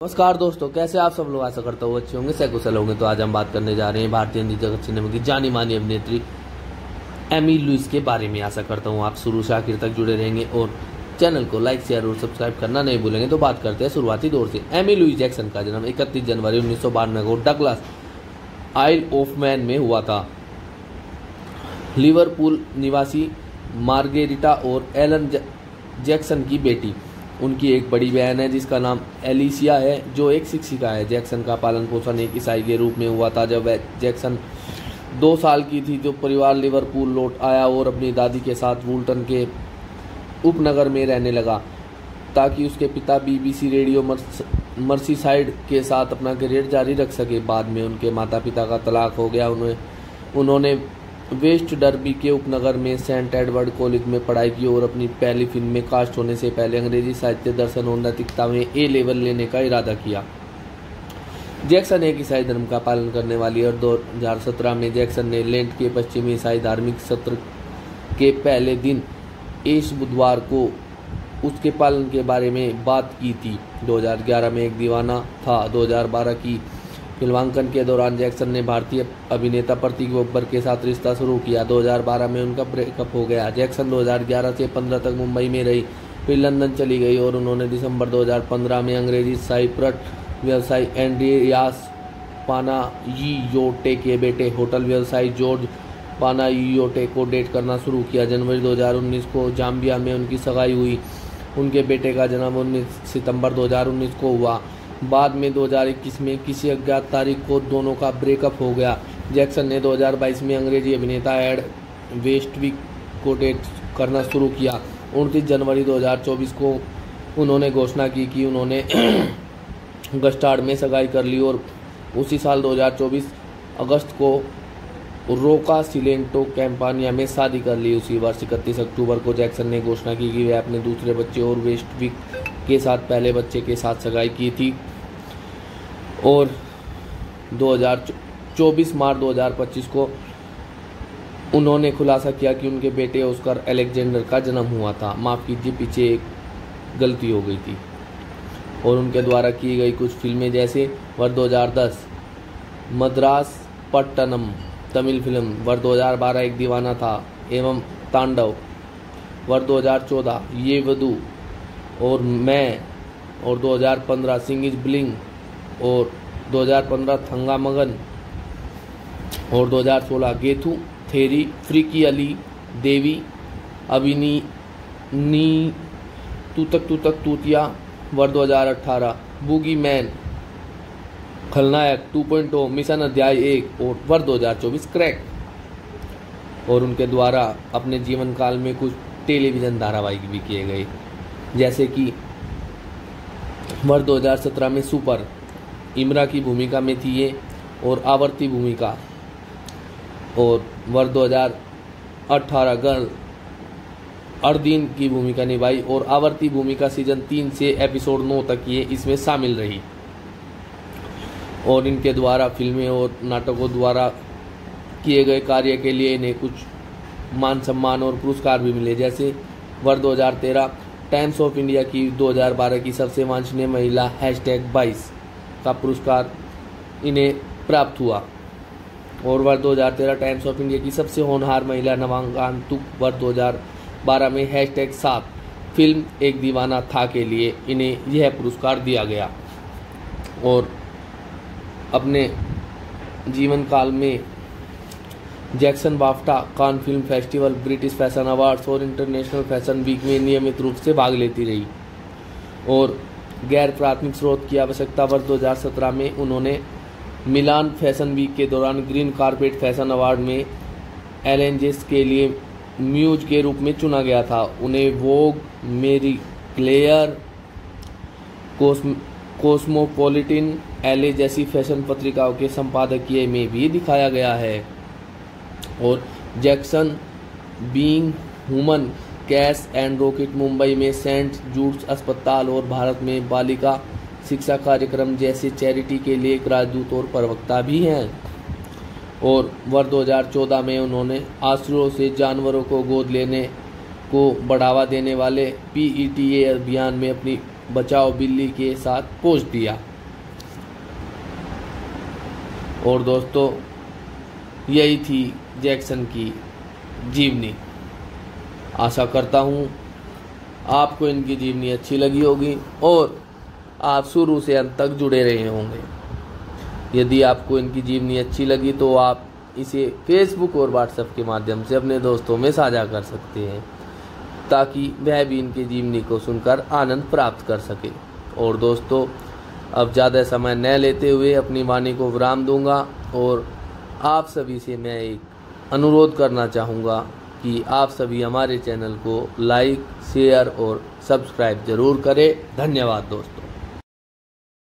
नमस्कार दोस्तों, कैसे आप सब लोग। आशा करता हूँ अच्छे होंगे, सकुशल होंगे। तो आज हम बात करने जा रहे हैं भारतीय हिंदी जगत सिनेमा की जानी मानी अभिनेत्री एमी लुइस के बारे में। आशा करता हूँ आप शुरू से आखिर तक जुड़े रहेंगे और चैनल को लाइक शेयर और सब्सक्राइब करना नहीं भूलेंगे। तो बात करते हैं शुरुआती दौर से। एमी लुइस जैक्सन का जन्म 31 जनवरी 1992 को डगलस, आइल ऑफ मैन में हुआ था। लिवरपूल निवासी मार्गेरिटा और एलन जैक्सन की बेटी। उनकी एक बड़ी बहन है जिसका नाम एलिसिया है, जो एक शिक्षिका है। जैक्सन का पालन पोषण एक ईसाई के रूप में हुआ था। जब जैक्सन 2 साल की थी तो परिवार लिवरपूल लौट आया और अपनी दादी के साथ वुल्टन के उपनगर में रहने लगा ताकि उसके पिता बीबीसी रेडियो मर्सीसाइड के साथ अपना करियर जारी रख सके। बाद में उनके माता पिता का तलाक हो गया। उन्होंने वेस्ट डर्बी के उपनगर में सेंट एडवर्ड कॉलेज में पढ़ाई की और अपनी पहली फिल्म में कास्ट होने से पहले अंग्रेजी साहित्य, दर्शन और नैतिकता में A लेवल लेने का इरादा किया। जैक्सन एक ईसाई धर्म का पालन करने वाली और 2017 में जैक्सन ने लेंट के पश्चिमी ईसाई धार्मिक सत्र के पहले दिन इस बुधवार को उसके पालन के बारे में बात की थी। 2011 में एक दीवाना था। 2012 की फिल्मांकन के दौरान जैक्सन ने भारतीय अभिनेता प्रतीक बब्बर के साथ रिश्ता शुरू किया। 2012 में उनका ब्रेकअप हो गया। जैक्सन 2011 से 15 तक मुंबई में रही, फिर लंदन चली गई और उन्होंने दिसंबर 2015 में अंग्रेजी साइप्रट व्यवसायी एंड्रियास पानायियोटे के बेटे होटल व्यवसायी जॉर्ज पानायियोटे को डेट करना शुरू किया। जनवरी 2019 को जाम्बिया में उनकी सगाई हुई। उनके बेटे का जन्म 19 सितंबर 2019 को हुआ। बाद में 2021 में किसी अज्ञात तारीख को दोनों का ब्रेकअप हो गया। जैक्सन ने 2022 में अंग्रेजी अभिनेता एड वेस्टविक को डेट करना शुरू किया। 29 जनवरी 2024 को उन्होंने घोषणा की कि उन्होंने गस्टार्ड में सगाई कर ली और उसी साल 2024 अगस्त को रोका सिलेंटो कैंपानिया में शादी कर ली। उसी वर्ष 31 अक्टूबर को जैक्सन ने घोषणा की कि वह अपने दूसरे बच्चे और वेस्टविक के साथ पहले बच्चे के साथ सगाई की थी। और 24 मार्च 2025 को उन्होंने खुलासा किया कि उनके बेटे ऑस्कर अलेक्जेंडर का जन्म हुआ था। माफ़ कीजिए, पीछे एक गलती हो गई थी। और उनके द्वारा की गई कुछ फिल्में जैसे वर्ष 2010 मद्रास पट्टनम तमिल फिल्म, वर्ष 2012 एक दीवाना था एवं तांडव, वर्ष 2014 ये वधू और मैं, और 2015 सिंग इज ब्लिंग, और 2015 थंगा मगन, और 2016 गेथू थेरी, फ्रीकी अली देवी, अभिनी नी तूतक तूतिया, वर्ष 2018 बूगी मैन, खलनायक 2.0, मिशन अध्याय 1 और वर्ष 2024 क्रैक। और उनके द्वारा अपने जीवन काल में कुछ टेलीविज़न धारावाहिक भी किए गए, जैसे कि वर्ष 2017 में सुपर इमरा की भूमिका में थी ये और आवर्ती भूमिका, और वर्ष 2018 गर्ल अर्दीन की भूमिका निभाई और आवर्ती भूमिका सीजन 3 से एपिसोड 9 तक ये इसमें शामिल रही। और इनके द्वारा फिल्में और नाटकों द्वारा किए गए कार्य के लिए इन्हें कुछ मान सम्मान और पुरस्कार भी मिले, जैसे वर्ष 2013 टाइम्स ऑफ इंडिया की 2012 की सबसे वांछनीय महिला #22 का पुरस्कार इन्हें प्राप्त हुआ। और वर्ष 2013 टाइम्स ऑफ इंडिया की सबसे होनहार महिला नवागंतुक, वर्ष 2012 में #7 फिल्म एक दीवाना था के लिए इन्हें यह पुरस्कार दिया गया। और अपने जीवन काल में Jackson BAFTA, Cannes film festival, British fashion awards और इंटरनेशनल फैशन वीक में नियमित रूप से भाग लेती रही। और गैर प्राथमिक स्रोत की आवश्यकता, वर्ष 2017 में उन्होंने मिलान फैशन वीक के दौरान ग्रीन कारपेट फैशन अवार्ड में एलेंजेस के लिए म्यूज के रूप में चुना गया था। उन्हें वोग, मेरी क्लेयर, कॉस्मोपॉलिटन, एले जैसी फैशन पत्रिकाओं के संपादकीय में भी दिखाया गया है। और Jackson being human, cash and rocket, Mumbai में सेंट जूड्स अस्पताल और भारत में बालिका शिक्षा कार्यक्रम जैसे चैरिटी के लिए एक राजदूत और प्रवक्ता भी हैं। और वर्ष 2014 में उन्होंने आश्रयों से जानवरों को गोद लेने को बढ़ावा देने वाले PETA अभियान में अपनी बचाओ बिल्ली के साथ पोस्ट दिया। और दोस्तों यही थी जैक्सन की जीवनी। आशा करता हूँ आपको इनकी जीवनी अच्छी लगी होगी और आप शुरू से अंत तक जुड़े रहे होंगे। यदि आपको इनकी जीवनी अच्छी लगी तो आप इसे फेसबुक और व्हाट्सएप के माध्यम से अपने दोस्तों में साझा कर सकते हैं, ताकि वह भी इनकी जीवनी को सुनकर आनंद प्राप्त कर सके। और दोस्तों अब ज़्यादा समय न लेते हुए अपनी वाणी को विराम दूंगा और आप सभी से मैं एक अनुरोध करना चाहूँगा कि आप सभी हमारे चैनल को लाइक, शेयर और सब्सक्राइब जरूर करें। धन्यवाद दोस्तों।